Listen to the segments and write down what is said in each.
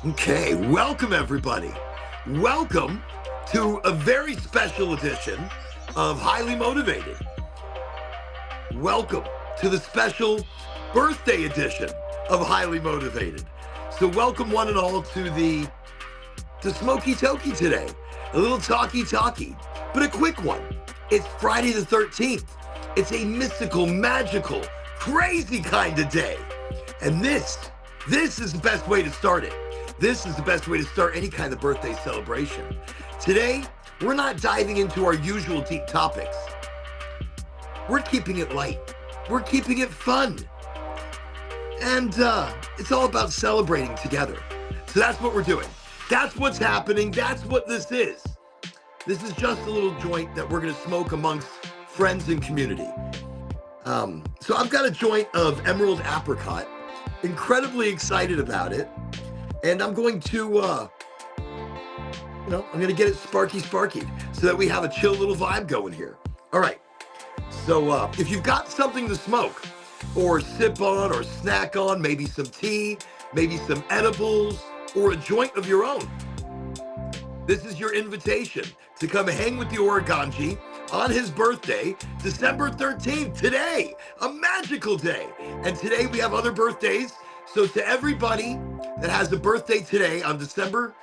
Okay, welcome everybody. Welcome to a very special edition of Highly Motivated. Welcome to the special birthday edition of Highly Motivated. So welcome one and all to Smoky Toky today. A little talky, but a quick one. It's Friday the 13th. It's a mystical, magical, crazy kind of day. And this is the best way to start it. This is the best way to start any kind of birthday celebration. Today, we're not diving into our usual deep topics. We're keeping it light. We're keeping it fun. And it's all about celebrating together. So that's what we're doing. That's what's happening. That's what this is. This is just a little joint that we're going to smoke amongst friends and community. So I've got a joint of emerald apricot. Incredibly excited about it. And I'm going to, I'm going to get it sparky so that we have a chill little vibe going here. All right. So if you've got something to smoke or sip on or snack on, maybe some tea, maybe some edibles, or a joint of your own, this is your invitation to come hang with the Oraganji on his birthday, December 13th, today, a magical day. And today we have other birthdays. So to everybody that has a birthday today on December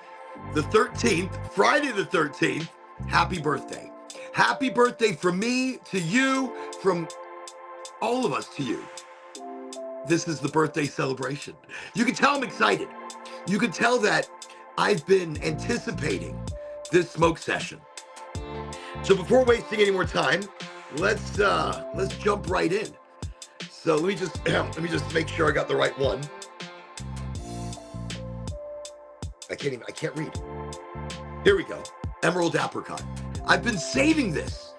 the 13th, Friday the 13th, happy birthday. Happy birthday from me to you, from all of us to you. This is the birthday celebration. You can tell I'm excited. You can tell that I've been anticipating this smoke session. So before wasting any more time, let's jump right in. So let me just make sure I got the right one. I can't read. Here we go. Emerald apricot. I've been saving this.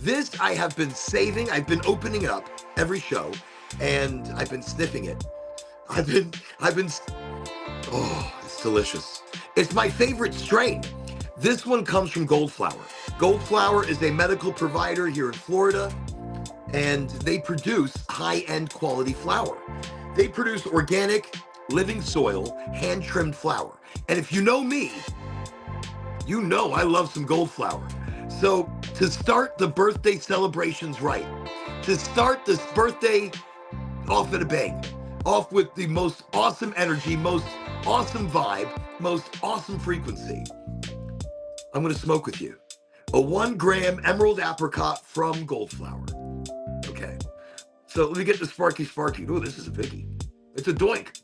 This I have been saving. I've been opening it up every show and I've been sniffing it. Oh, it's delicious. It's my favorite strain. This one comes from Goldflower. Goldflower is a medical provider here in Florida, and they produce high-end quality flower. They produce organic, living soil, hand-trimmed flower. And if you know me, you know I love some Goldflower. So to start the birthday celebrations right, to start this birthday off at a bang, off with the most awesome energy, most awesome vibe, most awesome frequency, I'm going to smoke with you a 1 gram emerald apricot from Goldflower. Okay, so let me get the sparky. Oh, this is a biggie. It's a doink.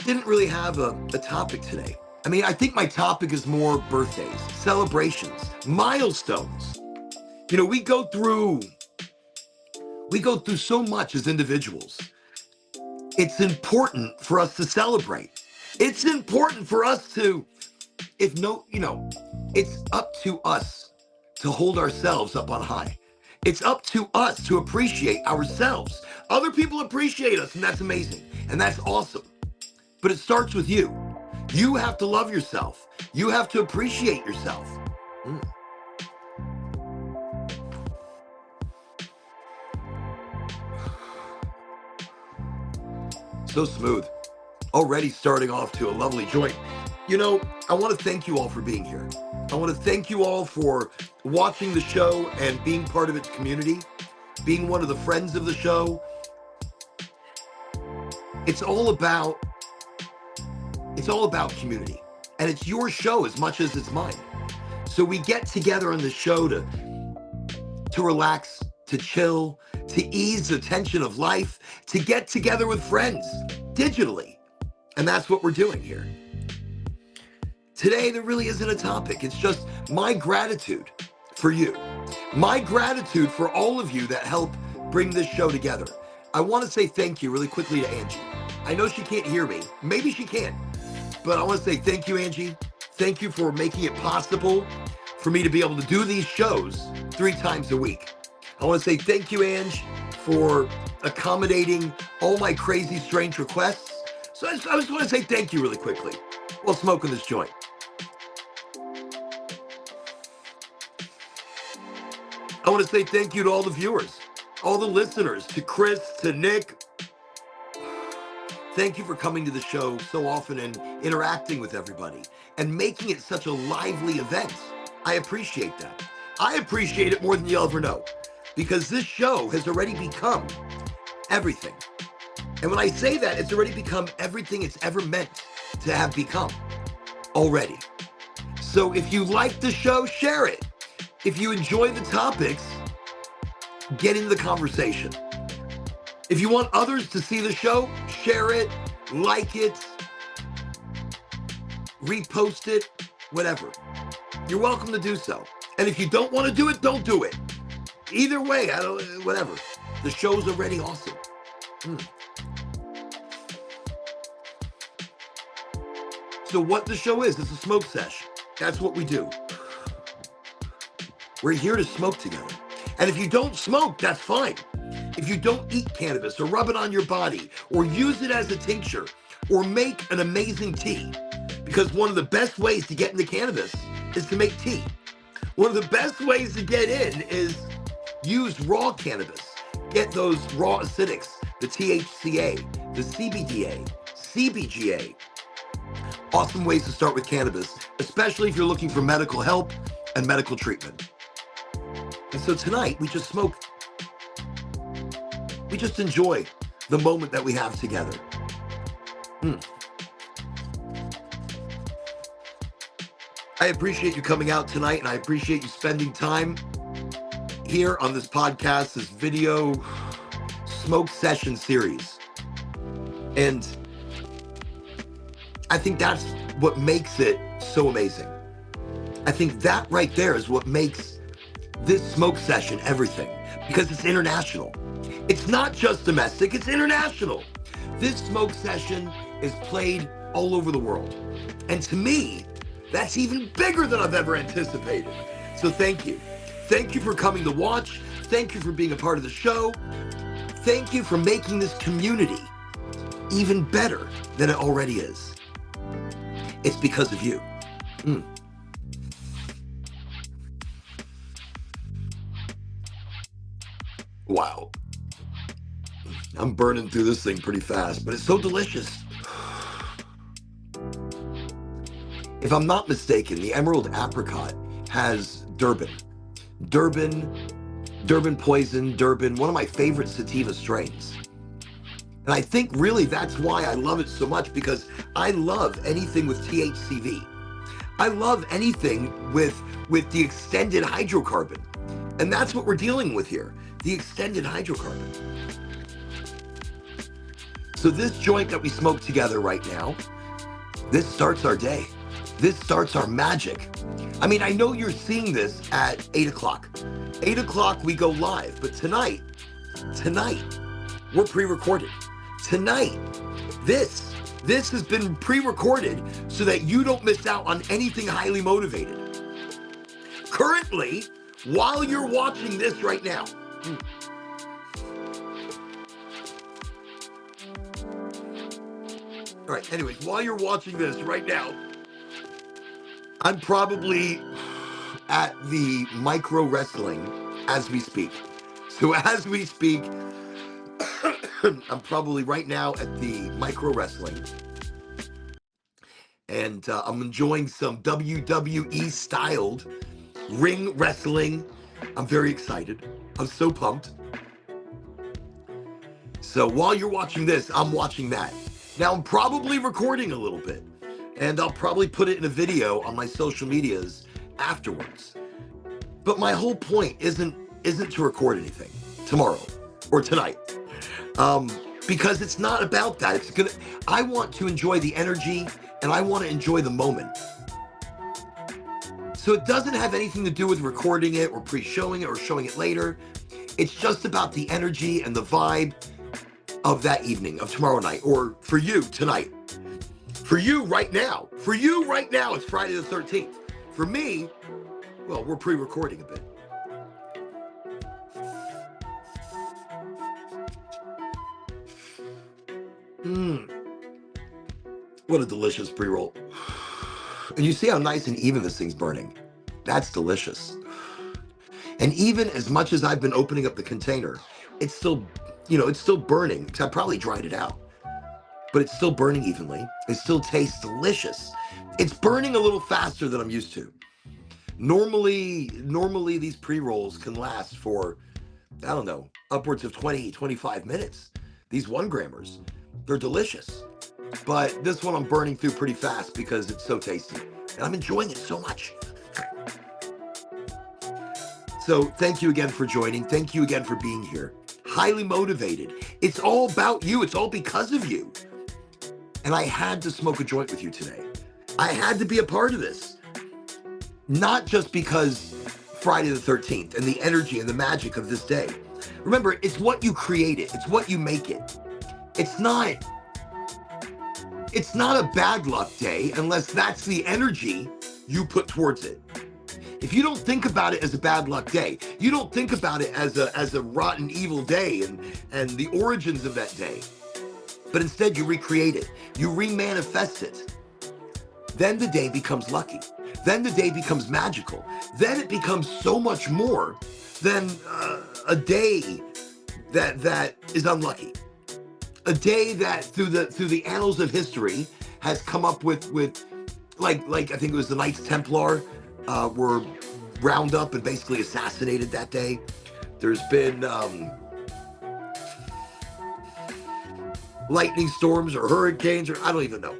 Didn't really have a topic today. I mean, I think my topic is more birthdays, celebrations, milestones. You know, we go through so much as individuals. It's important for us to celebrate. It's important for us to, it's up to us to hold ourselves up on high. It's up to us to appreciate ourselves. Other people appreciate us, and that's amazing, and that's awesome. But it starts with you. You have to love yourself. You have to appreciate yourself. So smooth. Already starting off to a lovely joint. You know, I want to thank you all for being here. I want to thank you all for watching the show and being part of its community, being one of the friends of the show. It's all about community, and it's your show as much as it's mine. So we get together on the show to relax, to chill, to ease the tension of life, to get together with friends digitally. And that's what we're doing here. Today, there really isn't a topic. It's just my gratitude for you. My gratitude for all of you that help bring this show together. I want to say thank you really quickly to Angie. I know she can't hear me. Maybe she can. But I want to say thank you, Angie. Thank you for making it possible for me to be able to do these shows 3 times a week. I want to say thank you, Ange, for accommodating all my crazy, strange requests. So I just want to say thank you really quickly while smoking this joint. I want to say thank you to all the viewers. all the listeners, to Chris, to Nick. Thank you for coming to the show so often and interacting with everybody and making it such a lively event. I appreciate that. I appreciate it more than you'll ever know, because this show has already become everything. And when I say that, it's already become everything it's ever meant to have become already. So if you like the show, share it. If you enjoy the topics, get into the conversation. If you want others to see the show, share it, like it, repost it, whatever. You're welcome to do so. And if you don't want to do it, don't do it. Either way, whatever. The show's already awesome. So what the show is, it's a smoke sesh. That's what we do. We're here to smoke together. And if you don't smoke, that's fine. If you don't eat cannabis or rub it on your body or use it as a tincture or make an amazing tea, because one of the best ways to get into cannabis is to make tea. One of the best ways to get in is use raw cannabis. Get those raw acidics, the THCA, the CBDA, CBGA. Awesome ways to start with cannabis, especially if you're looking for medical help and medical treatment. And so tonight, we just smoke. We just enjoy the moment that we have together. I appreciate you coming out tonight, and I appreciate you spending time here on this podcast, this video smoke session series. And I think that's what makes it so amazing. I think that right there is what makes this smoke session everything, because it's international. It's not just domestic, it's international. This smoke session is played all over the world. And to me, that's even bigger than I've ever anticipated. So thank you. Thank you for coming to watch. Thank you for being a part of the show. Thank you for making this community even better than it already is. It's because of you. Wow. I'm burning through this thing pretty fast, but it's so delicious. If I'm not mistaken, the Emerald Apricot has Durban Poison, Durban, one of my favorite sativa strains. And I think really that's why I love it so much, because I love anything with THCV. I love anything with the extended hydrocarbon. And that's what we're dealing with here, the extended hydrocarbon. So this joint that we smoke together right now, this starts our day. This starts our magic. I mean, I know you're seeing this at 8 o'clock. 8 o'clock we go live, but tonight, we're pre-recorded. Tonight, this has been pre-recorded so that you don't miss out on anything highly motivated. Currently, while you're watching this right now, all right, anyways, while you're watching this right now, I'm probably at the micro wrestling as we speak. So as we speak, I'm probably right now at the micro wrestling. And I'm enjoying some WWE styled ring wrestling. I'm very excited. I'm so pumped. So while you're watching this, I'm watching that. Now I'm probably recording a little bit, and I'll probably put it in a video on my social medias afterwards. But my whole point isn't to record anything tomorrow or tonight, because it's not about that. I want to enjoy the energy, and I want to enjoy the moment. So it doesn't have anything to do with recording it or pre-showing it or showing it later. It's just about the energy and the vibe of that evening, of tomorrow night, or for you tonight. For you right now, it's Friday the 13th. For me, well, we're pre-recording a bit. What a delicious pre-roll. And you see how nice and even this thing's burning. That's delicious. And even as much as I've been opening up the container, it's still, it's still burning, because I probably dried it out, but it's still burning evenly. It still tastes delicious. It's burning a little faster than I'm used to. Normally these pre-rolls can last for, I don't know, upwards of 20, 25 minutes. These 1-grammers, they're delicious. But this one I'm burning through pretty fast because it's so tasty. And I'm enjoying it so much. So thank you again for joining. Thank you again for being here. Highly motivated. It's all about you. It's all because of you. And I had to smoke a joint with you today. I had to be a part of this. Not just because Friday the 13th and the energy and the magic of this day. Remember, it's what you create it. It's what you make it. It's not a bad luck day unless that's the energy you put towards it. If you don't think about it as a bad luck day, you don't think about it as a rotten evil day and the origins of that day, but instead you recreate it, you remanifest it, then the day becomes lucky. Then the day becomes magical. Then it becomes so much more than a day that is unlucky. A day that through the annals of history has come up with like I think it was the Knights Templar were round up and basically assassinated that day. There's been lightning storms or hurricanes, or I don't even know.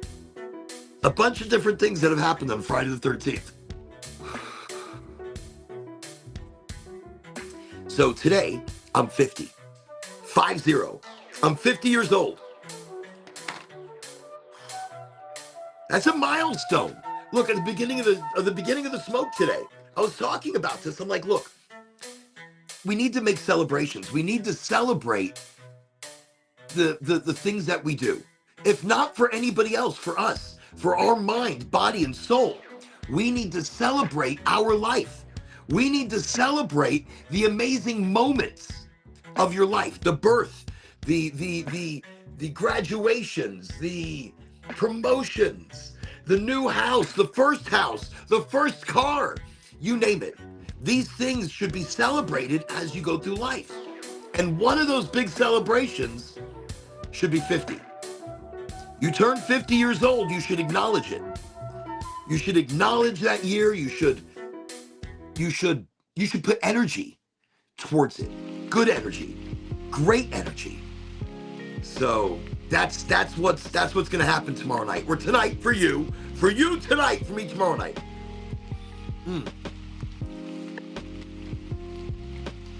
A bunch of different things that have happened on Friday the 13th. So today, I'm 50. 50. I'm 50 years old. That's a milestone. Look, at the beginning of the smoke today, I was talking about this. I'm like, look, we need to make celebrations. We need to celebrate the things that we do. If not for anybody else, for us, for our mind, body, and soul. We need to celebrate our life. We need to celebrate the amazing moments of your life, the birth, the graduations, the promotions, the new house, the first car, you name it. These things should be celebrated as you go through life. And one of those big celebrations should be 50. You turn 50 years old, you should acknowledge it. You should acknowledge that year. You should put energy towards it. Good energy, great energy. So that's what's gonna happen tomorrow night. Or tonight for you tonight, for me tomorrow night.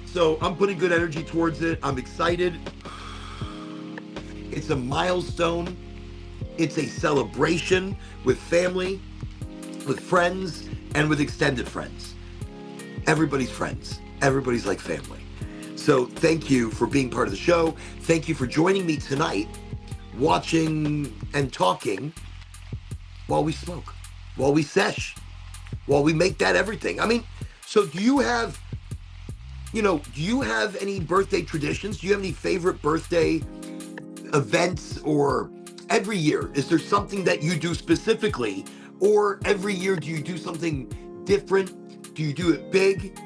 So I'm putting good energy towards it. I'm excited. It's a milestone. It's a celebration with family, with friends, and with extended friends. Everybody's friends. Everybody's like family. So thank you for being part of the show. Thank you for joining me tonight, watching and talking while we smoke, while we sesh, while we make that everything. I mean, so do you have any birthday traditions? Do you have any favorite birthday events? Or every year, is there something that you do specifically? Or every year, do you do something different? Do you do it big?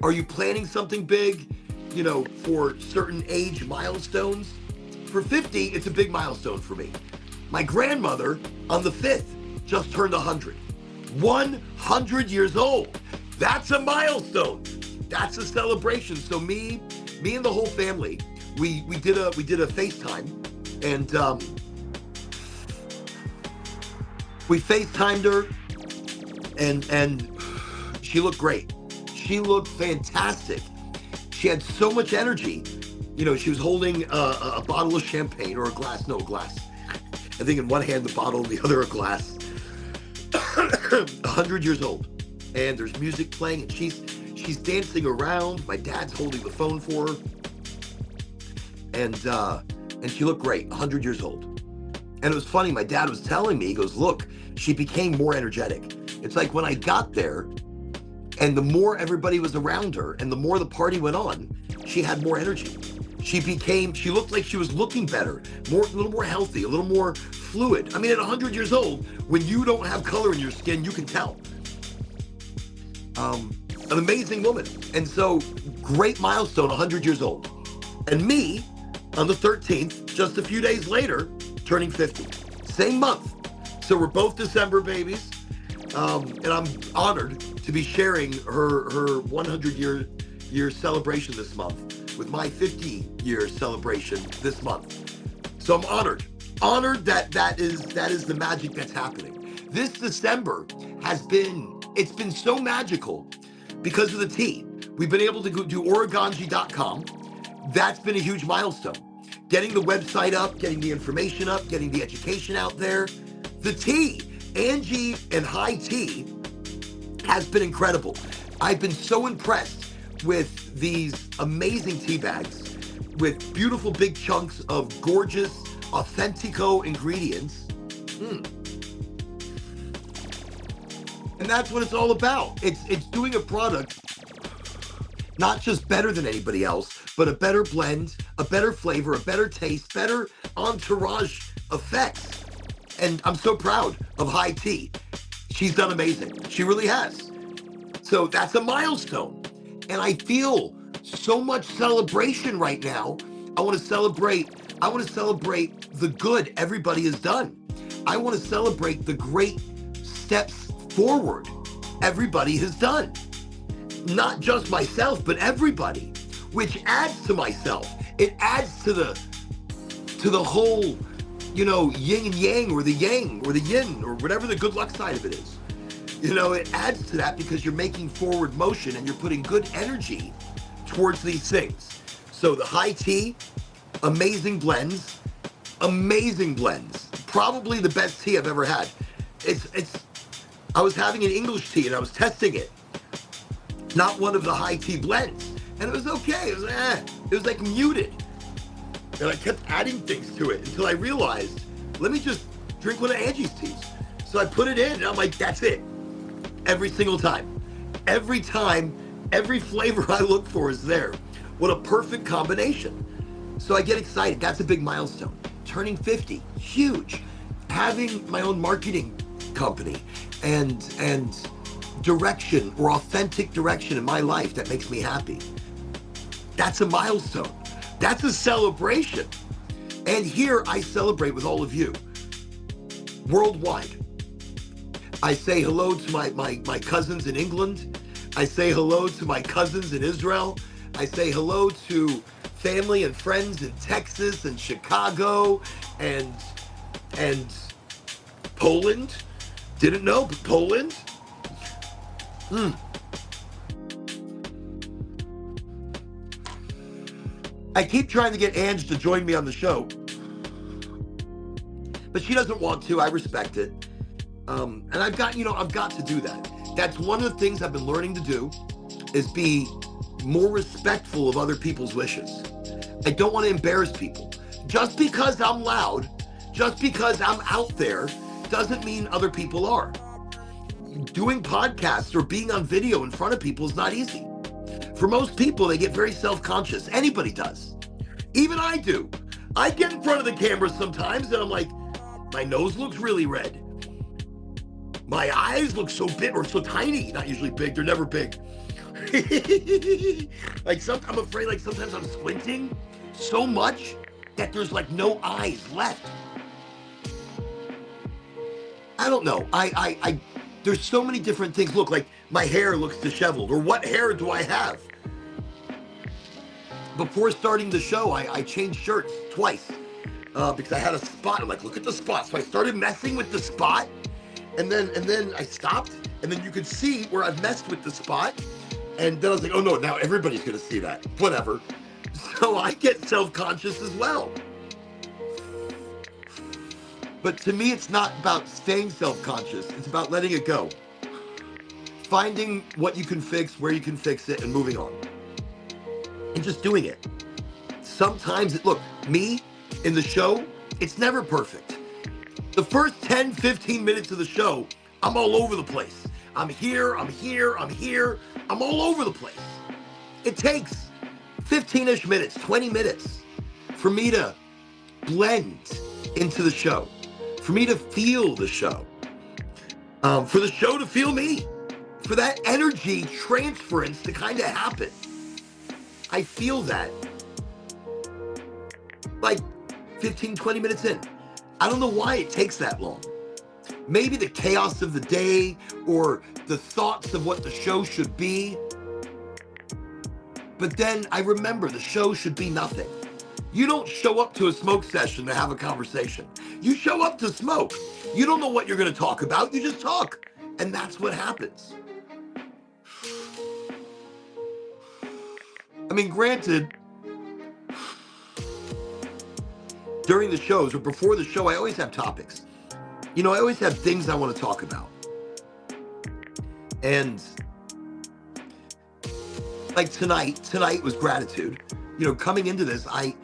Are you planning something big, for certain age milestones? For 50, it's a big milestone for me. My grandmother on the 5th just turned 100. 100 years old. That's a milestone. That's a celebration. So me and the whole family, we did a FaceTime, and we FaceTimed her, and she looked great. She looked fantastic. She had so much energy. She was holding a bottle of champagne, or a glass. I think in one hand the bottle, in the other a glass. 100 years old, and there's music playing, and she's dancing around. My dad's holding the phone for her, and she looked great. 100 years old. And it was funny. My dad was telling me, he goes, "Look, she became more energetic." It's like when I got there, and the more everybody was around her, and the more the party went on, she had more energy. She looked like she was looking better, a little more healthy, a little more fluid. I mean, at 100 years old, when you don't have color in your skin, you can tell. An amazing woman. And so, great milestone, 100 years old. And me on the 13th, just a few days later, turning 50. Same month. So we're both December babies. And I'm honored to be sharing her 100-year celebration this month with my 50-year celebration this month. So I'm honored that is the magic that's happening. This December it's been so magical because of the tea. We've been able to go do Oraganji.com. That's been a huge milestone. Getting the website up, getting the information up, getting the education out there. The tea, Angie and High Tea, has been incredible. I've been so impressed with these amazing tea bags with beautiful big chunks of gorgeous, authentico ingredients. And that's what it's all about. It's doing a product not just better than anybody else, but a better blend, a better flavor, a better taste, better entourage effects. And I'm so proud of High Tea. She's done amazing. She really has. So that's a milestone. And I feel so much celebration right now. I want to celebrate the good everybody has done. I want to celebrate the great steps forward everybody has done. Not just myself, but everybody, which adds to myself. It adds to the whole, yin and yang, or the yang or the yin, or whatever the good luck side of it is. It adds to that because you're making forward motion and you're putting good energy towards these things. So the High Tea, amazing blends, probably the best tea I've ever had. I was having an English tea and I was testing it. Not one of the High Tea blends. And it was okay. It was like muted. And I kept adding things to it until I realized, let me just drink one of Angie's teas. So I put it in and I'm like, that's it. Every single time. Every time, every flavor I look for is there. What a perfect combination. So I get excited. That's a big milestone. Turning 50, huge. Having my own marketing company and direction, or authentic direction in my life that makes me happy. That's a milestone. That's a celebration. And here I celebrate with all of you worldwide. I say hello to my cousins in England. I say hello to my cousins in Israel. I say hello to family and friends in Texas and Chicago and Poland. Didn't know, but Poland. I keep trying to get Ange to join me on the show, but she doesn't want to. I respect it. And I've got to do that. That's one of the things I've been learning to do, is be more respectful of other people's wishes. I don't want to embarrass people. Just because I'm loud, just because I'm out there, doesn't mean other people are. Doing podcasts or being on video in front of people is not easy. For most people, they get very self-conscious. Anybody does. Even I do. I get in front of the camera sometimes and I'm like, my nose looks really red. My eyes look so big, or so tiny. Not usually big. They're never big. I'm afraid like sometimes I'm squinting so much that there's like no eyes left. I don't know. There's so many different things. Look, like my hair looks disheveled, or what hair do I have? Before starting the show, I changed shirts twice because I had a spot. I'm like, look at the spot. So I started messing with the spot, and then I stopped, and then you could see where I've messed with the spot, and then I was like, oh no, now everybody's gonna see that. Whatever. So I get self-conscious as well. But to me, it's not about staying self-conscious. It's about letting it go. Finding what you can fix, where you can fix it, and moving on. And just doing it. Sometimes, look, me in the show, it's never perfect. The first 10, 15 minutes of the show, I'm all over the place. I'm here. I'm all over the place. It takes 15-ish minutes, 20 minutes for me to blend into the show. For me to feel the show, for the show to feel me, for that energy transference to kind of happen. I feel that. like 15, 20 minutes in. I don't know why it takes that long. Maybe the chaos of the day or the thoughts of what the show should be. But then I remember the show should be nothing. You don't show up to a smoke session to have a conversation. You show up to smoke. You don't know what you're going to talk about. You just talk. And that's what happens. I mean, granted, during the shows or before the show, I always have topics. You know, I always have things I want to talk about. And like tonight was gratitude. You know, coming into this, I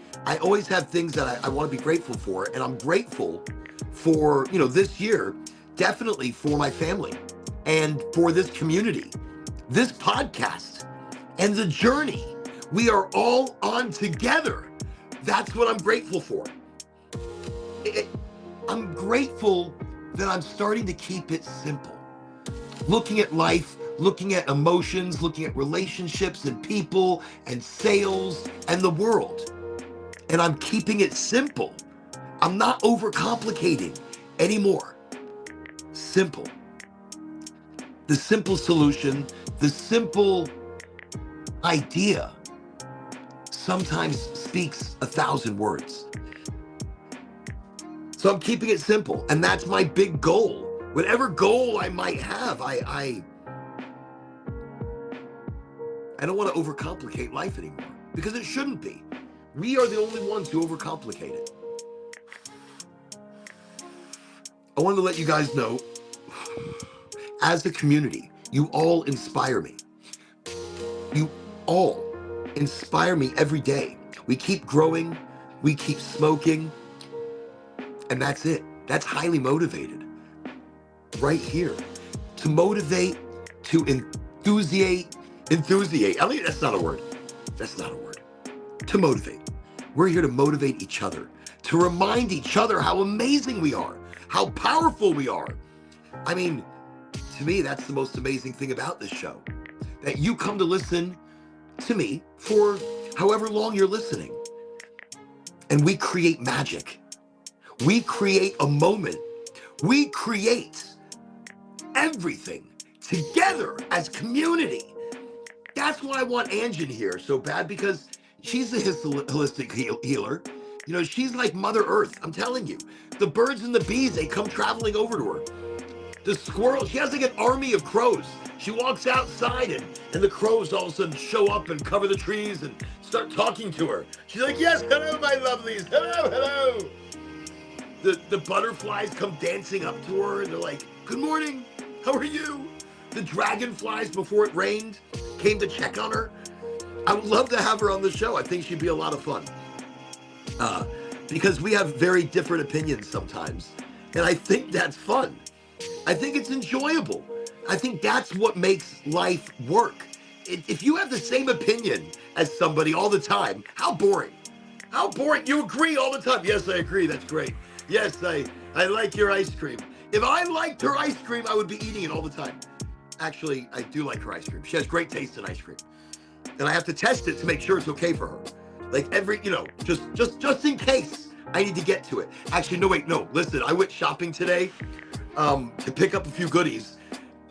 always have things that I want to be grateful for. And I'm grateful for, you know, this year, definitely for my family and for this community, this podcast and the journey we are all on together. That's what I'm grateful for. I'm grateful that I'm starting to keep it simple. Looking at life, looking at emotions, looking at relationships and people and sales and the world. And I'm keeping it simple. I'm not overcomplicating anymore. Simple. The simple solution, the simple idea sometimes speaks 1,000 words. So I'm keeping it simple, and that's my big goal. Whatever goal I might have, I don't want to overcomplicate life anymore, because it shouldn't be. We are the only ones who overcomplicate it. I wanted to let you guys know, as a community, you all inspire me. You all inspire me every day. We keep growing, we keep smoking, and that's it. That's highly motivated. Right here. To motivate, to enthusiate. I mean, that's not a word. That's not a word. To motivate. We're here to motivate each other, to remind each other how amazing we are, how powerful we are. I mean, to me, that's the most amazing thing about this show, that you come to listen to me for however long you're listening. And we create magic. We create a moment. We create everything together as community. That's why I want Angie in here so bad, because she's a holistic healer. You know, she's like Mother Earth. I'm telling you, the birds and the bees, they come traveling over to her. The squirrels, she has like an army of crows. She walks outside and the crows all of a sudden show up and cover the trees and start talking to her. She's like, yes, hello, my lovelies. Hello, hello. The butterflies come dancing up to her and they're like, good morning. How are you? The dragonflies, before it rained, came to check on her. I would love to have her on the show. I think she'd be a lot of fun. Because we have very different opinions sometimes. And I think that's fun. I think it's enjoyable. I think that's what makes life work. If you have the same opinion as somebody all the time, how boring? How boring? You agree all the time. Yes, I agree. That's great. Yes, I like your ice cream. If I liked her ice cream, I would be eating it all the time. Actually, I do like her ice cream. She has great taste in ice cream. And I have to test it to make sure it's okay for her. Like every, you know, just in case I need to get to it. Actually, no, listen, I went shopping today to pick up a few goodies,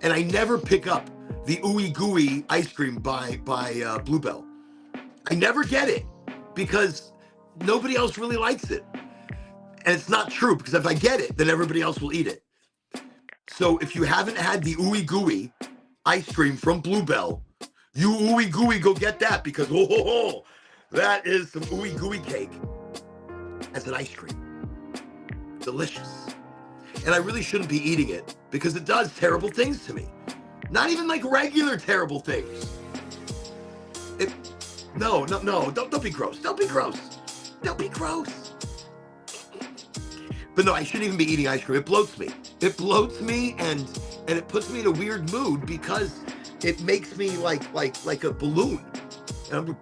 and I never pick up the Ooey Gooey ice cream by Bluebell. I never get it because nobody else really likes it. And it's not true, because if I get it, then everybody else will eat it. So if you haven't had the Ooey Gooey ice cream from Bluebell, you Ooey Gooey go get that, because that is some Ooey Gooey cake as an ice cream. Delicious. And I really shouldn't be eating it because it does terrible things to me. Not even like regular terrible things. No, don't be gross. Don't be gross. Don't be gross. But no, I shouldn't even be eating ice cream. It bloats me. It bloats me and it puts me in a weird mood because it makes me like a balloon. And I'm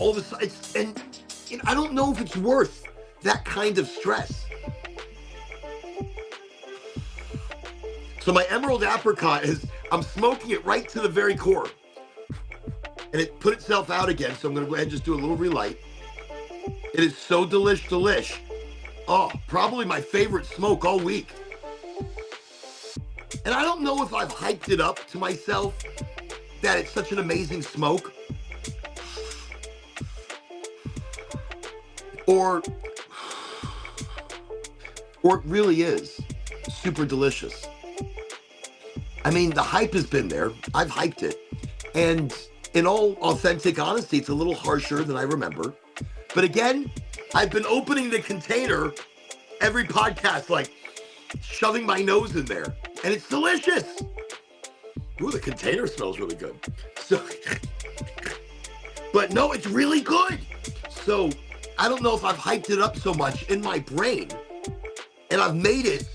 all of a sudden, and I don't know if it's worth that kind of stress. So my emerald apricot I'm smoking it right to the very core. And it put itself out again, so I'm gonna go ahead and just do a little relight. It is so delish. Oh, probably my favorite smoke all week. And I don't know if I've hyped it up to myself that it's such an amazing smoke, or it really is super delicious. I mean, the hype has been there. I've hyped it. And in all authentic honesty, it's a little harsher than I remember. But again, I've been opening the container every podcast, like shoving my nose in there. And it's delicious. Ooh, the container smells really good. So, but no, it's really good. So I don't know if I've hyped it up so much in my brain and I've made it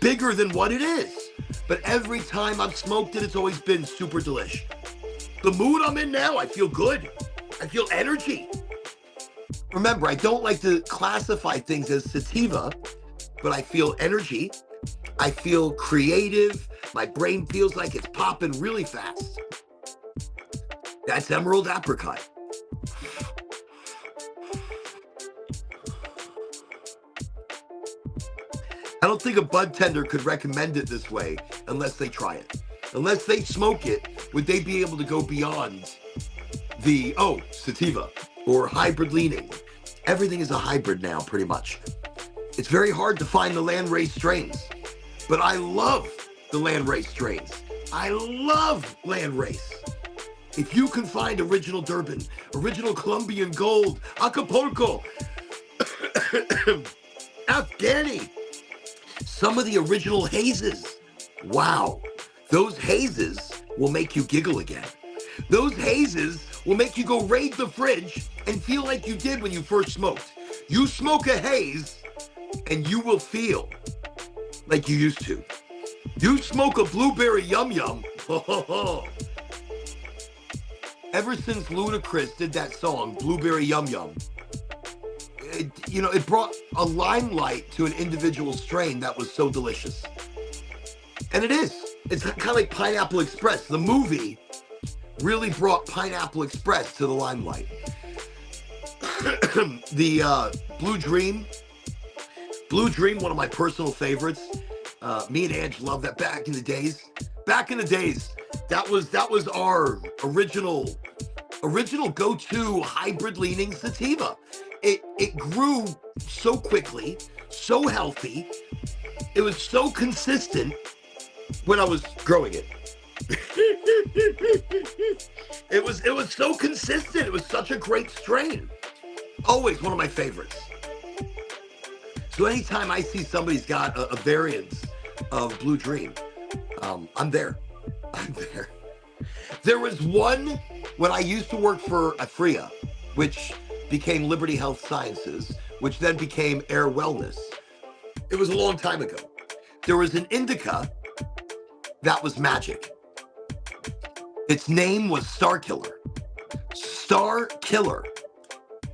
bigger than what it is. But every time I've smoked it, it's always been super delish. The mood I'm in now, I feel good. I feel energy. Remember, I don't like to classify things as sativa, but I feel energy. I feel creative. My brain feels like it's popping really fast. That's Emerald Apricot. I don't think a bud tender could recommend it this way unless they try it. Unless they smoke it, would they be able to go beyond the, sativa or hybrid leaning? Everything is a hybrid now, pretty much. It's very hard to find the landrace strains, but I love the landrace strains. I love landrace. If you can find original Durban, original Colombian Gold, Acapulco, Afghani, some of the original hazes. Wow. Those hazes will make you giggle again. Those hazes will make you go raid the fridge and feel like you did when you first smoked. You smoke a haze and you will feel like you used to. You smoke a blueberry yum yum. Ever since Ludacris did that song, Blueberry Yum Yum, it brought a limelight to an individual strain that was so delicious. And it is. It's kind of like Pineapple Express. The movie really brought Pineapple Express to the limelight. The Blue Dream, one of my personal favorites. Me and Ange loved that back in the days. That was our original go-to hybrid leaning sativa. It grew so quickly, so healthy. It was so consistent when I was growing it. It was so consistent. It was such a great strain. Always one of my favorites. So anytime I see somebody's got a variant of Blue Dream, I'm there. There was one when I used to work for Afria, which became Liberty Health Sciences, which then became Air Wellness. It was a long time ago. There was an indica that was magic. Its name was Star Killer. Star Killer.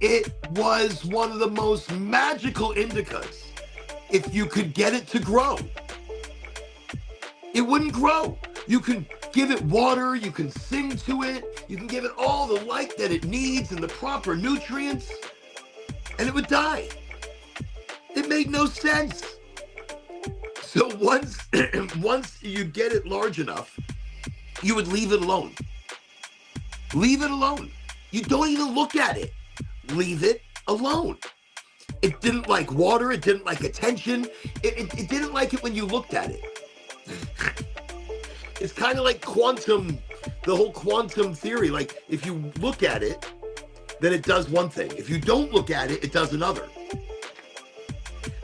It was one of the most magical indicas. If you could get it to grow, it wouldn't grow. You can give it water, you can sing to it, you can give it all the light that it needs and the proper nutrients, and it would die. It made no sense. So once you get it large enough, you would leave it alone. Leave it alone. You don't even look at it. Leave it alone. It didn't like water. It didn't like attention. It didn't like it when you looked at it. It's kind of like the whole quantum theory. Like if you look at it, then it does one thing. If you don't look at it, it does another.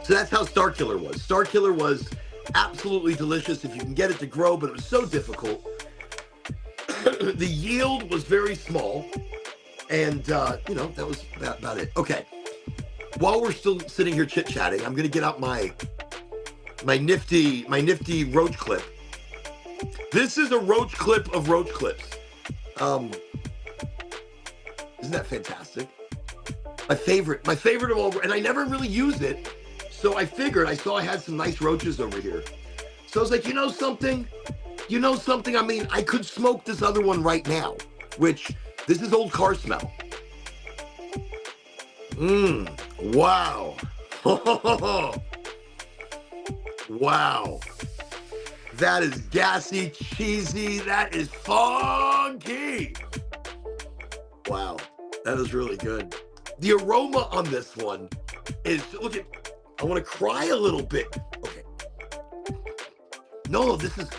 So that's how Star Killer was. Star Killer was absolutely delicious if you can get it to grow, but it was so difficult. The yield was very small, and that was about it. Okay, while we're still sitting here chit-chatting, I'm gonna get out my nifty roach clip. This is a roach clip of roach clips. Isn't that fantastic? My favorite of all, and I never really used it, so I saw I had some nice roaches over here. So I was like, you know something? I mean, I could smoke this other one right now, which this is old car smell. Wow. Wow. That is gassy, cheesy. That is funky. Wow. That is really good. The aroma on this one is, look at, I want to cry a little bit. Okay. No, this is,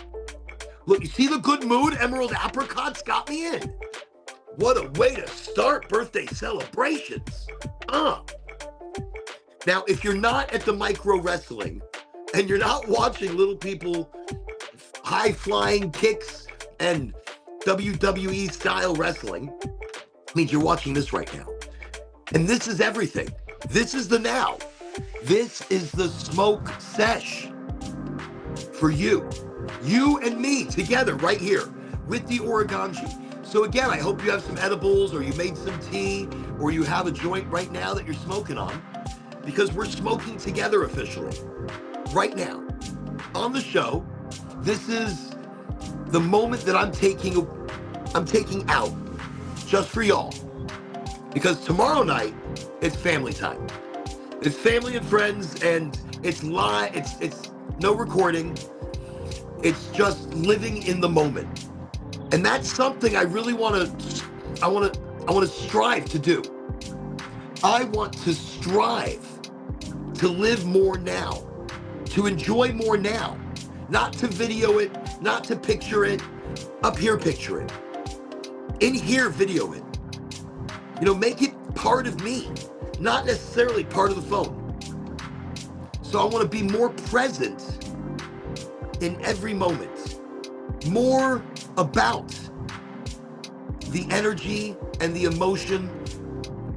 look, you see the good mood Emerald Apricots got me in? What a way to start birthday celebrations. Now, if you're not at the micro wrestling and you're not watching little people high flying kicks and WWE style wrestling, means you're watching this right now. And this is everything. This is the now. This is the smoke sesh for you. You and me together right here with the Oraganji. So again, I hope you have some edibles or you made some tea or you have a joint right now that you're smoking on, because we're smoking together officially right now on the show. This is the moment that I'm taking out just for y'all, because tomorrow night it's family time. It's family and friends, and it's live. It's no recording. It's just living in the moment. And that's something I really want to strive to do. I want to strive to live more now, to enjoy more now, not to video it, not to picture it, up here picture it, in here video it. You know, make it part of me, not necessarily part of the phone. So I want to be more present in every moment, more about the energy and the emotion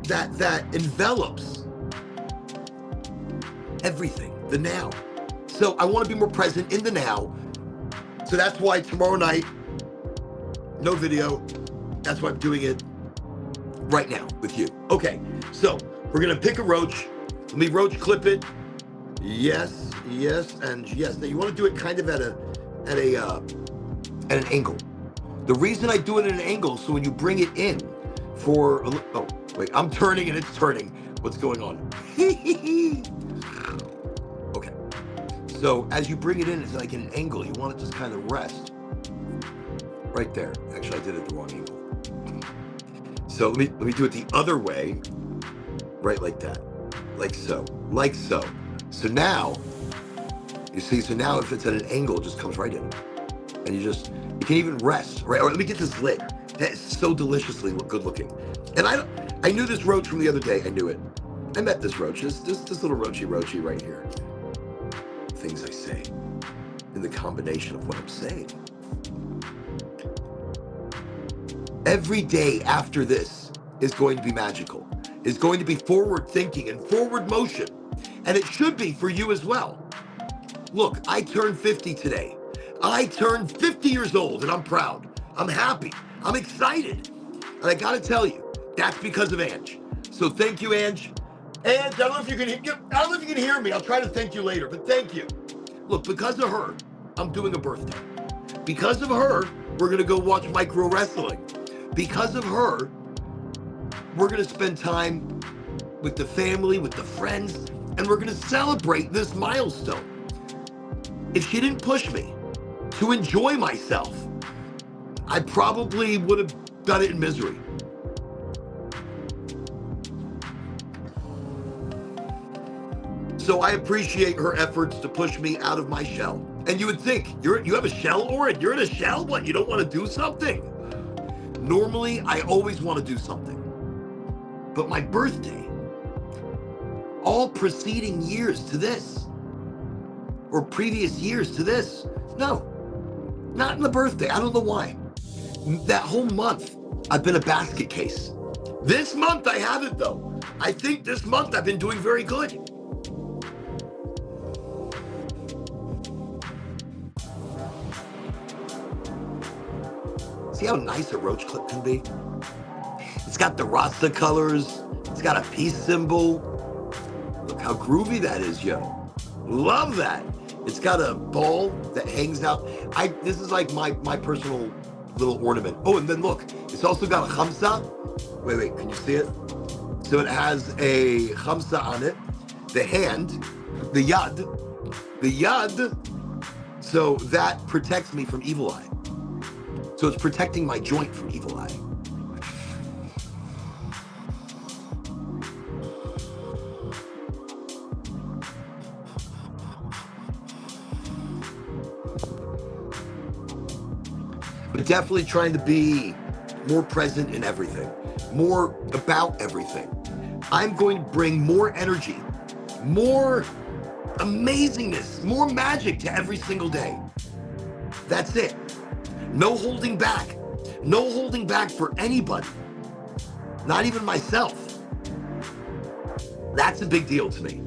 that envelops everything, the now. So I want to be more present in the now. So that's why tomorrow night, no video. That's why I'm doing it right now with you. Okay, so we're gonna pick a roach. Let me roach clip it. Yes, yes, and yes. Now you want to do it kind of at an angle. The reason I do it at an angle, so when you bring it in for, oh wait, I'm turning and it's turning. What's going on? Okay. So as you bring it in, it's like at an angle. You want it to just kind of rest right there. Actually, I did it the wrong angle. So let me do it the other way, right like that, like so, like so. So now, you see, so now if it's at an angle, it just comes right in. And you can even rest, right? Or let me get this lit. That is so deliciously good looking. And I knew this roach from the other day. I knew it. I met this roach, this little roachy right here. Things I say, in the combination of what I'm saying. Every day after this is going to be magical, is going to be forward thinking and forward motion. And it should be for you as well. Look, I turned 50 today. I turned 50 years old and I'm proud. I'm happy. I'm excited. And I gotta tell you, that's because of Ange. So thank you, Ange. Ange, I don't know if you can hear me. I'll try to thank you later, but thank you. Look, because of her, I'm doing a birthday. Because of her, we're gonna go watch micro wrestling. Because of her, we're gonna spend time with the family, with the friends, and we're gonna celebrate this milestone. If she didn't push me to enjoy myself, I probably would have done it in misery. So I appreciate her efforts to push me out of my shell. And you would think, you have a shell, Oren? You're in a shell? What, you don't want to do something? Normally, I always want to do something. But my birthday, all preceding years to this, or previous years to this, no, not in the birthday. I don't know why. That whole month, I've been a basket case. This month, I haven't, though. I think this month, I've been doing very good. See how nice a roach clip can be? It's got the Rasta colors. It's got a peace symbol. Look how groovy that is, yo. Love that. It's got a ball that hangs out. This is like my personal little ornament. Oh, and then look, it's also got a khamsa. Wait, can you see it? So it has a khamsa on it, the hand, the yad, so that protects me from evil eye. So it's protecting my joint from evil eye. But definitely trying to be more present in everything, more about everything. I'm going to bring more energy, more amazingness, more magic to every single day. That's it. No holding back. No holding back for anybody. Not even myself. That's a big deal to me.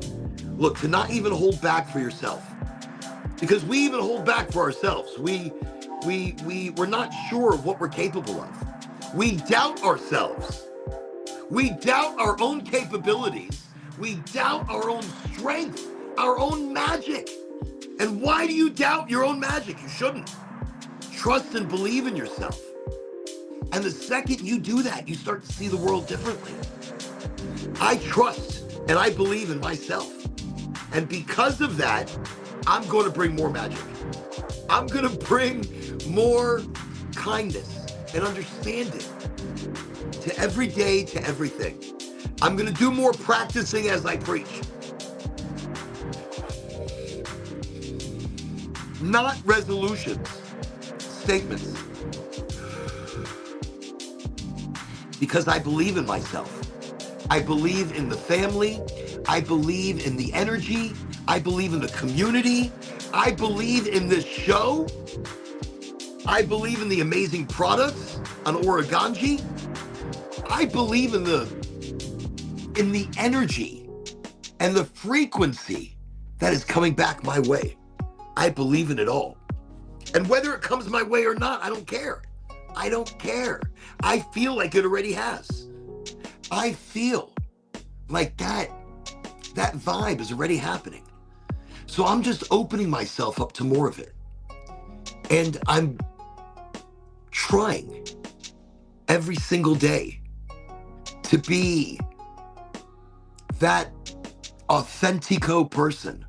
Look, to not even hold back for yourself. Because we even hold back for ourselves. We're not sure of what we're capable of. We doubt ourselves. We doubt our own capabilities. We doubt our own strength, our own magic. And why do you doubt your own magic? You shouldn't. Trust and believe in yourself. And the second you do that, you start to see the world differently. I trust and I believe in myself. And because of that, I'm going to bring more magic. I'm going to bring more kindness and understanding to every day, to everything. I'm going to do more practicing as I preach. Not resolutions, statements. Because I believe in myself. I believe in the family. I believe in the energy. I believe in the community. I believe in this show. I believe in the amazing products on Oraganji. I believe in the energy and the frequency that is coming back my way. I believe in it all. And whether it comes my way or not, I don't care. I don't care. I feel like it already has. I feel like that vibe is already happening. So I'm just opening myself up to more of it. And I'm trying every single day to be that authentico person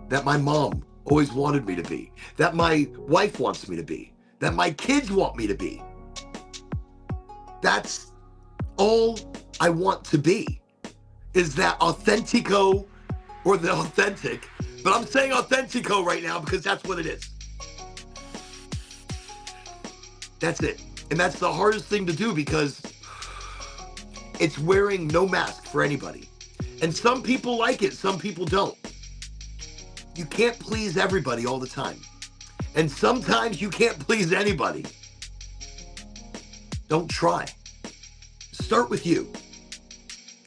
that my mom always wanted me to be, that my wife wants me to be, that my kids want me to be. That's all I want to be, is that authentico or the authentic. But I'm saying authentico right now because that's what it is. That's it. And that's the hardest thing to do because it's wearing no mask for anybody. And some people like it, some people don't. You can't please everybody all the time. And sometimes you can't please anybody. Don't try. Start with you.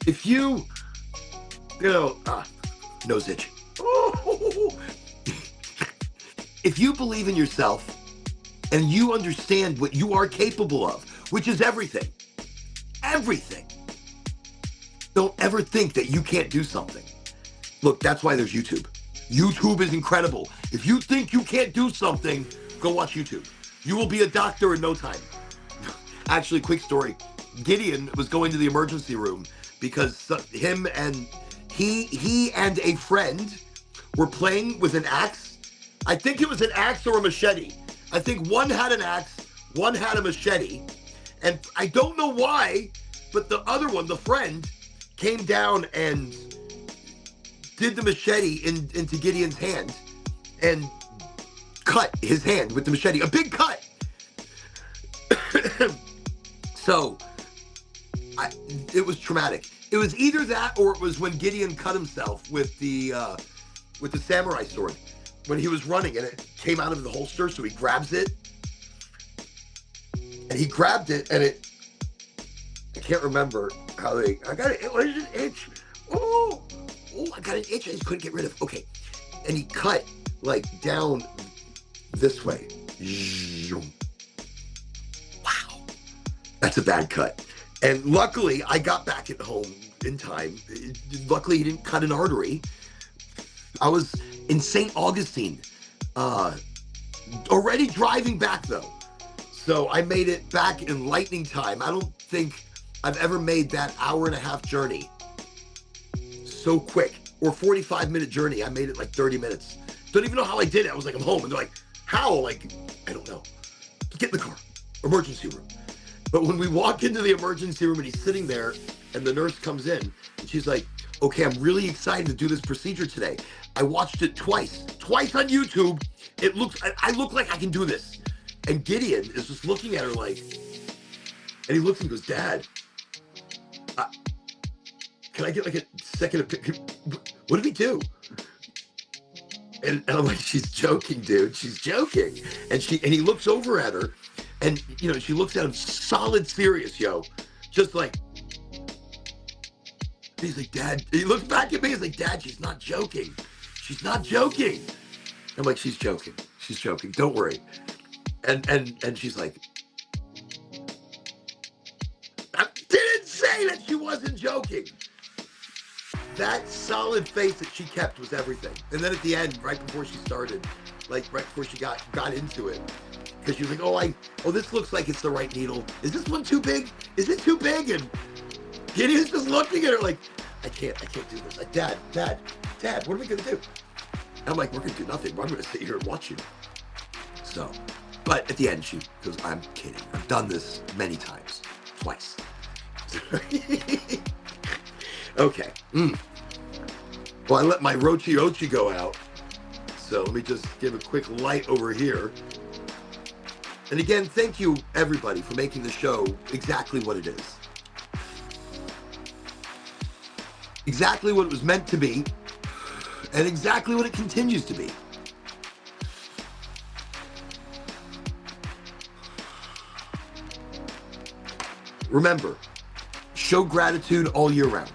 If you nose itch. If you believe in yourself and you understand what you are capable of, which is everything, don't ever think that you can't do something. Look, that's why there's YouTube. YouTube is incredible. If you think you can't do something, go watch YouTube. You will be a doctor in no time. Actually, quick story. Gideon was going to the emergency room because he and a friend were playing with an axe. I think it was an axe or a machete. I think one had an axe, one had a machete. And I don't know why, but the other one, the friend, came down and did the machete into Gideon's hand and cut his hand with the machete. A big cut. So it was traumatic. It was either that or it was when Gideon cut himself with the samurai sword when he was running and it came out of the holster. So he grabs it and he grabbed it and it, I can't remember how I got it. It was an itch. Oh, I got an itch I just couldn't get rid of. Okay. And he cut like down this way. Wow. That's a bad cut. And luckily I got back at home in time. Luckily he didn't cut an artery. I was in St. Augustine, already driving back though. So I made it back in lightning time. I don't think I've ever made that hour-and-a-half journey so quick, or 45-minute journey. I made it like 30 minutes. Don't even know how I did it. I was like, I'm home. And they're like, how? Like, I don't know. Get in the car. Emergency room. But when we walk into the emergency room and he's sitting there and the nurse comes in and she's like, okay, I'm really excited to do this procedure today. I watched it twice on YouTube. I look like I can do this. And Gideon is just looking at her like, and he looks and goes, Dad, can I get like a second opinion? What did he do? And I'm like, she's joking, dude. She's joking. And he looks over at her, and she looks at him solid serious, yo. Just like, he's like, Dad. He looks back at me. He's like, Dad, she's not joking. She's not joking. I'm like, she's joking. She's joking. Don't worry. And she's like, I didn't say that she wasn't joking. That solid face that she kept was everything. And then at the end, right before she started, like right before she got into it, because she was like, oh, this looks like it's the right needle. Is this one too big? Is it too big? And Gideon's just looking at her like, I can't do this. Like, Dad, what are we gonna do? I'm like, we're gonna do nothing. I'm gonna sit here and watch you. So, but at the end, she goes, I'm kidding. I've done this many times, twice. Okay. Well, I let my Rochi go out. So let me just give a quick light over here. And again, thank you everybody for making the show exactly what it is. Exactly what it was meant to be, and exactly what it continues to be. Remember, show gratitude all year round.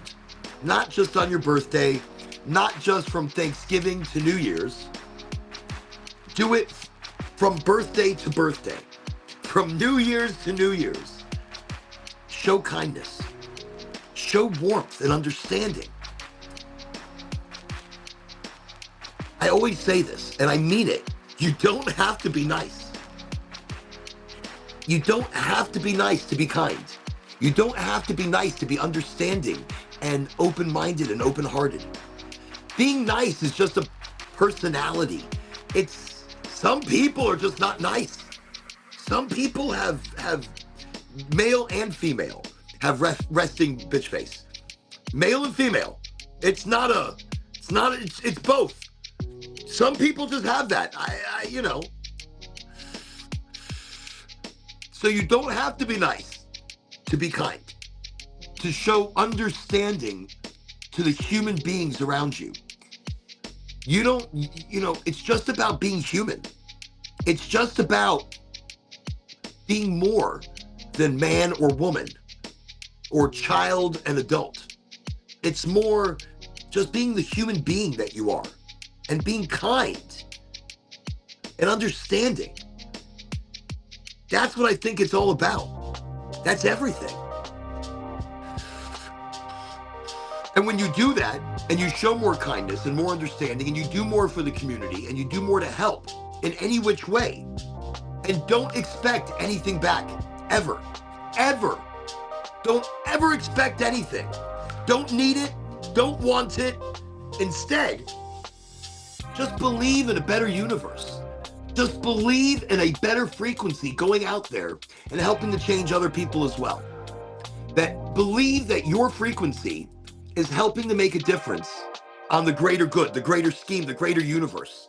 Not just on your birthday, not just from Thanksgiving to New Year's. Do it from birthday to birthday, from New Year's to New Year's. Show kindness. Show warmth and understanding. I always say this, and I mean it. You don't have to be nice. You don't have to be nice to be kind. You don't have to be nice to be understanding and open-minded and open-hearted. Being nice is just a personality. Some people are just not nice. Some people have male and female have resting bitch face. Male and female. It's both. Some people just have that. So you don't have to be nice to be kind, to show understanding to the human beings around you. It's just about being human. It's just about being more than man or woman or child and adult. It's more just being the human being that you are and being kind and understanding. That's what I think it's all about. That's everything. And when you do that and you show more kindness and more understanding and you do more for the community and you do more to help in any which way, and don't expect anything back, ever. Don't ever expect anything. Don't need it. Don't want it. Instead, just believe in a better universe. Just believe in a better frequency going out there and helping to change other people as well. Believe that your frequency is helping to make a difference on the greater good, the greater scheme, the greater universe.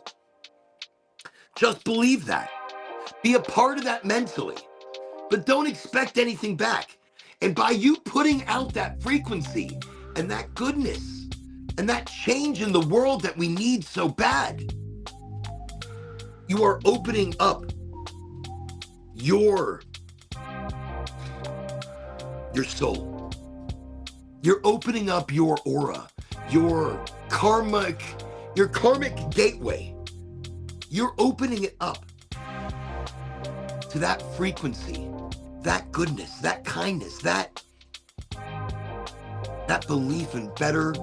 Just believe that. Be a part of that mentally, but don't expect anything back. And by you putting out that frequency and that goodness and that change in the world that we need so bad, you are opening up your soul. You're opening up your aura, your karmic gateway. You're opening it up to that frequency, that goodness, that kindness, that belief in better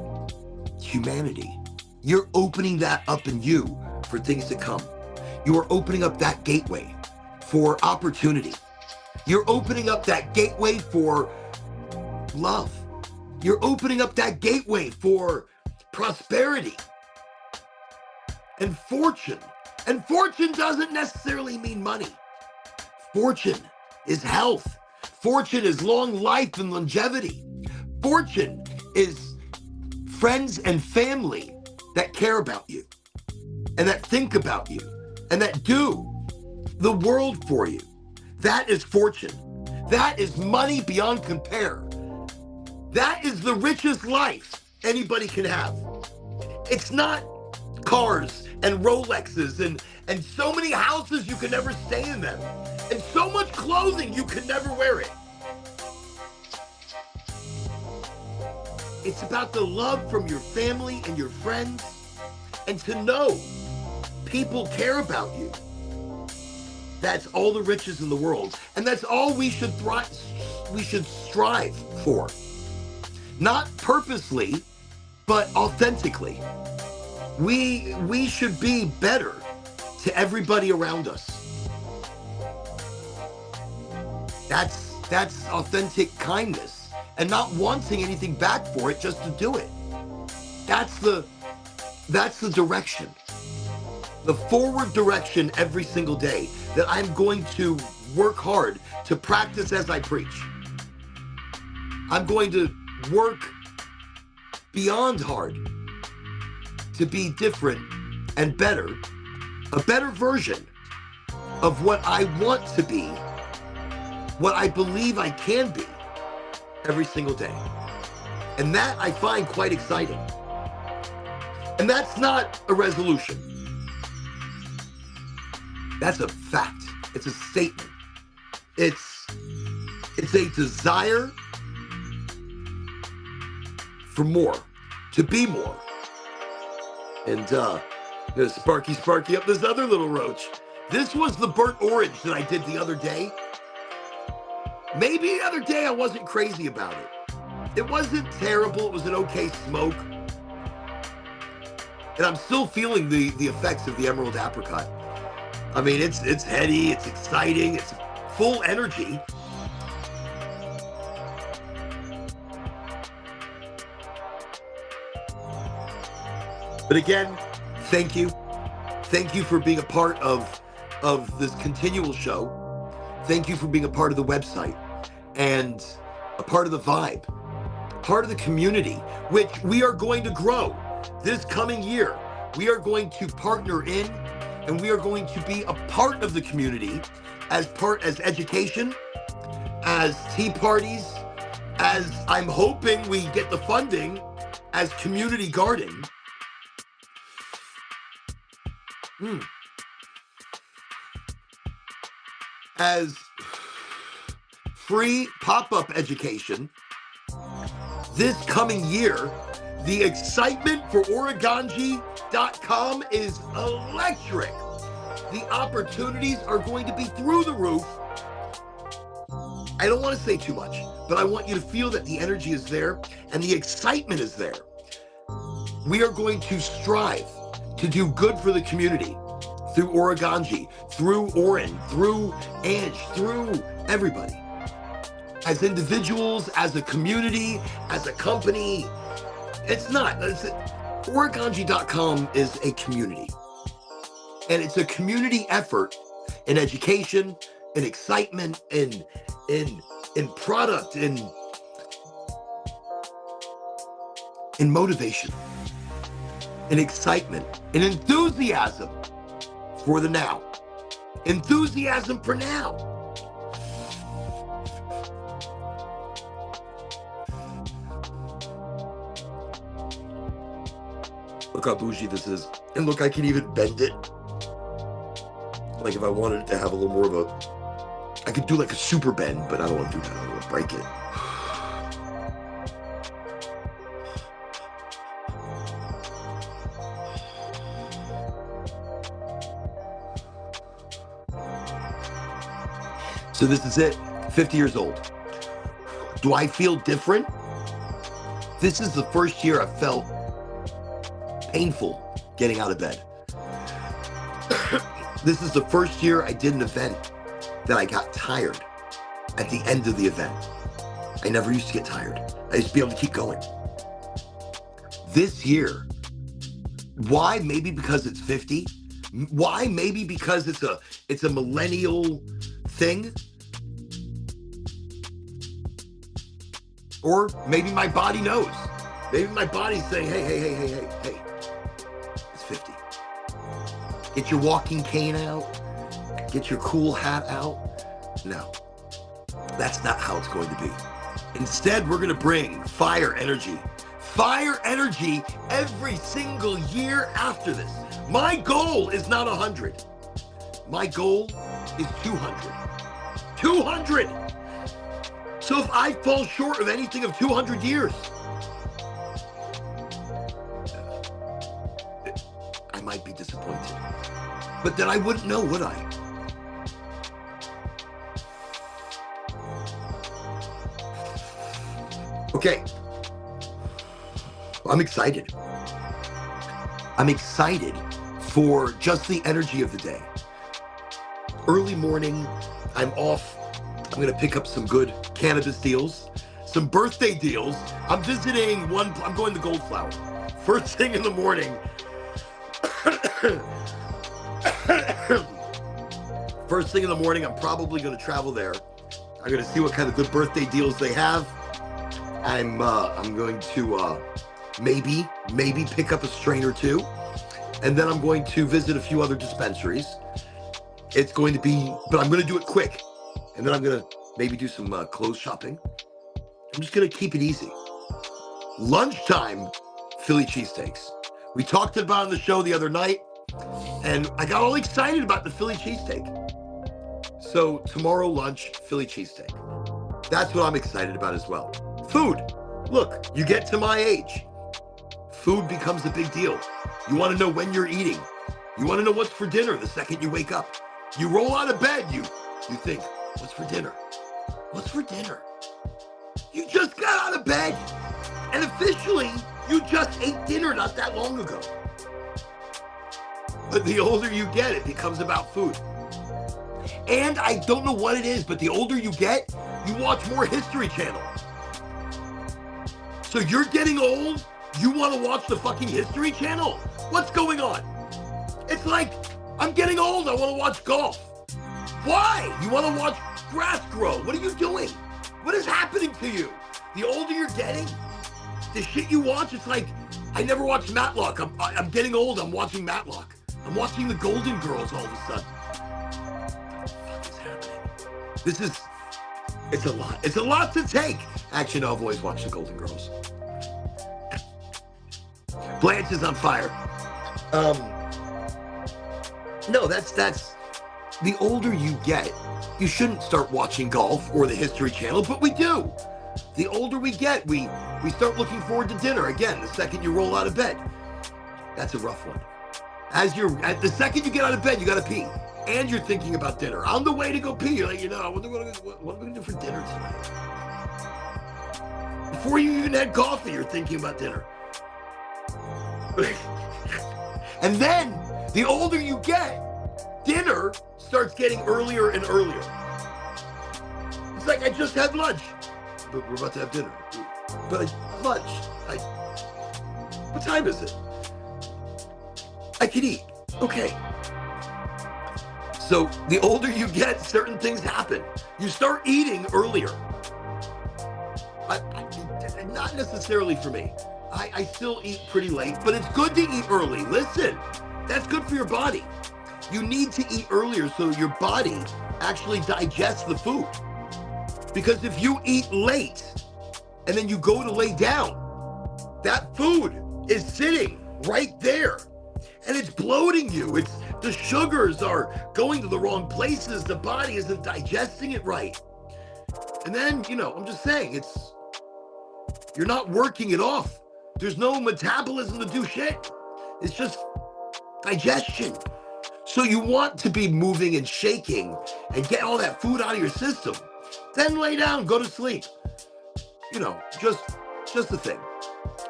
humanity. You're opening that up in you for things to come. You are opening up that gateway for opportunity. You're opening up that gateway for love. You're opening up that gateway for prosperity and fortune. And fortune doesn't necessarily mean money. Fortune is health. Fortune is long life and longevity. Fortune is friends and family that care about you and that think about you and that do the world for you. That is fortune. That is money beyond compare. That is the richest life anybody can have. It's not cars and Rolexes and so many houses you can never stay in them and so much clothing you can never wear it. It's about the love from your family and your friends and to know people care about you. That's all the riches in the world. And that's all we should strive for. Not purposely, but authentically. We should be better to everybody around us. That's authentic kindness and not wanting anything back for it just to do it. That's the direction. The forward direction every single day that I'm going to work hard to practice as I preach. I'm going to work beyond hard to be different and better, a better version of what I want to be, what I believe I can be every single day. And that I find quite exciting. And that's not a resolution. That's a fact. It's a statement. It's a desire for more, to be more. And gonna sparky up this other little roach. This was the burnt orange that I did the other day. Maybe the other day I wasn't crazy about it. It wasn't terrible. It was an okay smoke. And I'm still feeling the effects of the emerald apricot. I mean, it's heady, it's exciting, it's full energy. But again, thank you. Thank you for being a part of this continual show. Thank you for being a part of the website and a part of the vibe, a part of the community, which we are going to grow this coming year. We are going to partner in and we are going to be a part of the community as education, as tea parties, as I'm hoping we get the funding, as community garden. As free pop-up education this coming year. The excitement for Oraganji.com is electric. The opportunities are going to be through the roof. I don't want to say too much, but I want you to feel that the energy is there and the excitement is there. We are going to strive to do good for the community through Oraganji, through Oren, through Ange, through everybody. As individuals, as a community, as a company. Oraganji.com is a community. And it's a community effort in education, in excitement, in product, in motivation, in excitement, in enthusiasm for the now. Enthusiasm for now. Look how bougie this is. And look, I can even bend it. Like if I wanted it to have a little more of a, I could do like a super bend, but I don't want to do that. I don't want to break it. So this is it, 50 years old. Do I feel different? This is the first year I've felt painful getting out of bed. This is the first year I did an event that I got tired at the end of the event. I never used to get tired. I used to be able to keep going. This year, why? Maybe because it's 50. Why? Maybe because it's a millennial thing. Or maybe my body knows. Maybe my body's saying, hey, it's 50. Get your walking cane out. Get your cool hat out. No, that's not how it's going to be. Instead, we're going to bring fire energy every single year after this. My goal is not 100. My goal is 200. 200! So if I fall short of anything of 200 years, I might be disappointed. But then I wouldn't know, would I? Okay. I'm excited. I'm excited for just the energy of the day. Early morning, I'm off. I'm going to pick up some good cannabis deals, some birthday deals. I'm visiting one, I'm going to Goldflower. First thing in the morning. First thing in the morning, I'm probably going to travel there. I'm going to see what kind of good birthday deals they have. I'm going to maybe pick up a strain or two, and then I'm going to visit a few other dispensaries. It's going to be, but I'm going to do it quick, and then I'm going to maybe do some clothes shopping. I'm just going to keep it easy. Lunchtime, Philly cheesesteaks. We talked about it on the show the other night, and I got all excited about the Philly cheesesteak. So tomorrow lunch, Philly cheesesteak. That's what I'm excited about as well. Food. Look, you get to my age, food becomes a big deal. You want to know when you're eating. You want to know what's for dinner the second you wake up. You roll out of bed, you think, what's for dinner? What's for dinner? You just got out of bed, and officially, you just ate dinner not that long ago. But the older you get, it becomes about food. And I don't know what it is, but the older you get, you watch more History Channel. So you're getting old, you want to watch the fucking History Channel? What's going on? It's like, I'm getting old, I want to watch golf. Why? You want to watch grass grow? What are you doing? What is happening to you? The older you're getting, the shit you watch, it's like, I never watched Matlock. I'm getting old, I'm watching Matlock. I'm watching the Golden Girls all of a sudden. What the fuck is happening? It's a lot. It's a lot to take. Actually, no, I've always watched the Golden Girls. Blanche is on fire. No, that's the older you get, you shouldn't start watching golf or the History Channel, but we do. The older we get, we start looking forward to dinner again the second you roll out of bed. That's a rough one. The second you get out of bed, you gotta pee. And you're thinking about dinner. On the way to go pee, you're like, what am I gonna do for dinner tonight? Before you even had coffee, you're thinking about dinner. And then, the older you get, dinner starts getting earlier and earlier. It's like, I just had lunch, but we're about to have dinner. But lunch, what time is it? I could eat. Okay. So the older you get, certain things happen. You start eating earlier. Not necessarily for me. I still eat pretty late, but it's good to eat early. Listen, that's good for your body. You need to eat earlier so your body actually digests the food. Because if you eat late and then you go to lay down, that food is sitting right there and it's bloating you. The sugars are going to the wrong places. The body isn't digesting it right. And then, I'm just saying, you're not working it off. There's no metabolism to do shit. It's just digestion. So you want to be moving and shaking and get all that food out of your system. Then lay down, go to sleep. Just a thing.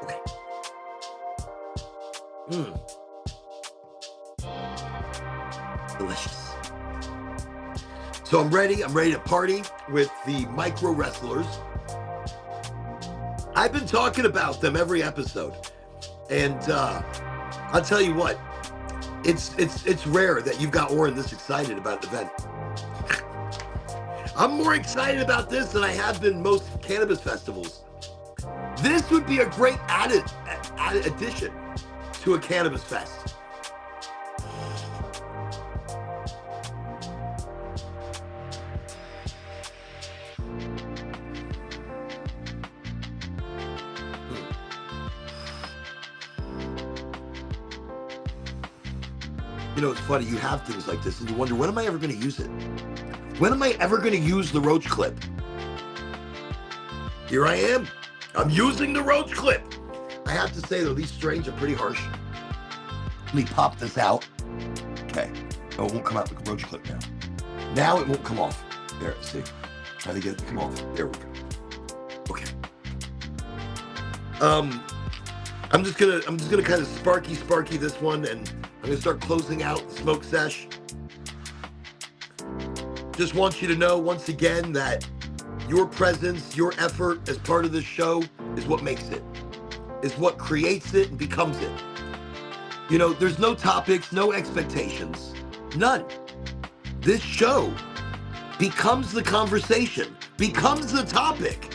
Okay. Delicious. So I'm ready to party with the micro wrestlers. I've been talking about them every episode, and I'll tell you what, it's rare that you've got Oren this excited about an event. I'm more excited about this than I have been most cannabis festivals. This would be a great added addition to a cannabis fest. You know, it's funny, you have things like this and you wonder, when am I ever going to use it? When am I ever going to use the roach clip? Here I am. I'm using the roach clip. I have to say, though, these strains are pretty harsh. Let me pop this out. Okay. Oh, it won't come out with the roach clip now. Now it won't come off. There, see. Try to get it to come off. There we go. Okay. I'm just gonna kind of sparky this one, and I'm gonna start closing out the smoke sesh. Just want you to know once again that your presence, your effort as part of this show is what makes it, is what creates it and becomes it. You know, there's no topics, no expectations, none. This show becomes the conversation, becomes the topic.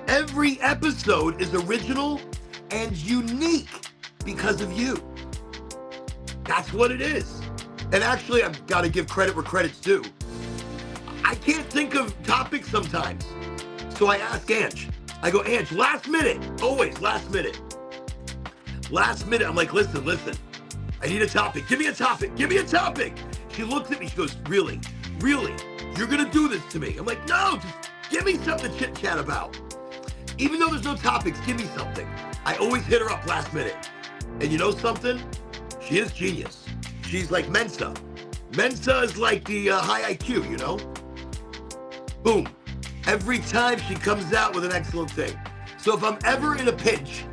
Every episode is original and unique because of you. That's what it is. And actually, I've got to give credit where credit's due. I can't think of topics sometimes. So I ask Ange. I go, Ange, last minute, always last minute. Last minute, I'm like, listen, I need a topic. Give me a topic. She looks at me, she goes, really? You're gonna do this to me? I'm like, no, just give me something to chit chat about. Even though there's no topics, give me something. I always hit her up last minute. And you know something? She is genius. She's like Mensa. Mensa is like the high IQ, you know? Boom. Every time she comes out with an excellent thing. So if I'm ever in a pinch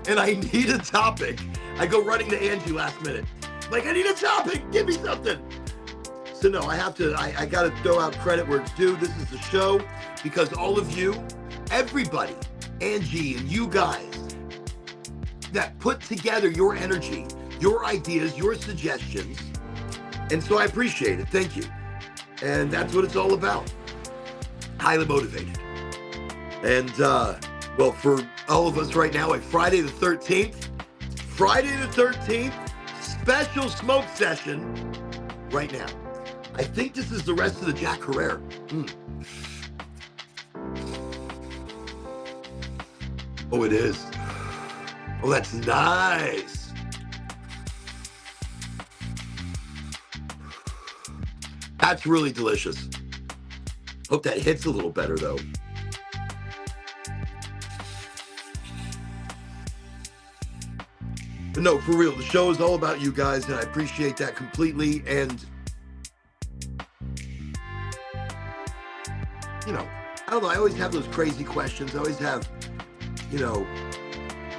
and I need a topic, I go running to Angie last minute. Like, I need a topic, give me something. So no, I gotta throw out credit where it's due. This is the show because all of you, everybody, Angie and you guys that put together your energy, your ideas, your suggestions. And so I appreciate it, thank you. And that's what it's all about. Highly motivated. And well, for all of us right now, like Friday the 13th, special smoke session right now. I think this is the rest of the Jack Herrera. Oh, it is. Oh, that's nice. That's really delicious. Hope that hits a little better though. But no, for real, the show is all about you guys, and I appreciate that completely. And you know, I don't know, I always have those crazy questions. I always have, you know,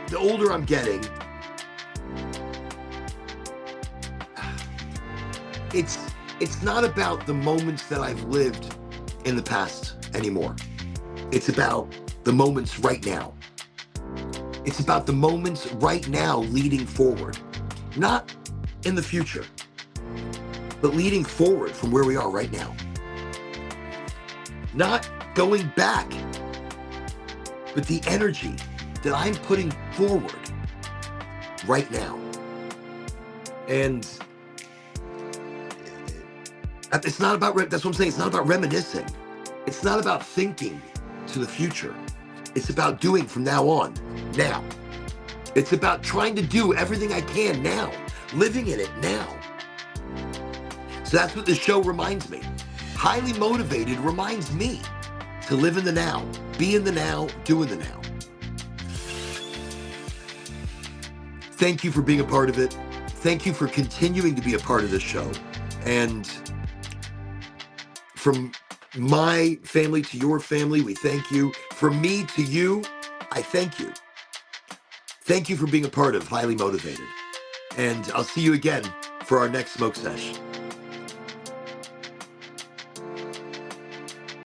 the older I'm getting, it's not about the moments that I've lived in the past anymore. It's about the moments right now. It's about the moments right now leading forward, not in the future, but leading forward from where we are right now. Not going back, but the energy that I'm putting forward right now. And it's not about, that's what I'm saying, it's not about reminiscing. It's not about thinking to the future. It's about doing from now on, now. It's about trying to do everything I can now, living in it now. So that's what this show reminds me. Highly motivated reminds me to live in the now, be in the now, do in the now. Thank you for being a part of it. Thank you for continuing to be a part of this show. And from my family to your family, we thank you. From me to you, I thank you. Thank you for being a part of Highly Motivated. And I'll see you again for our next smoke sesh.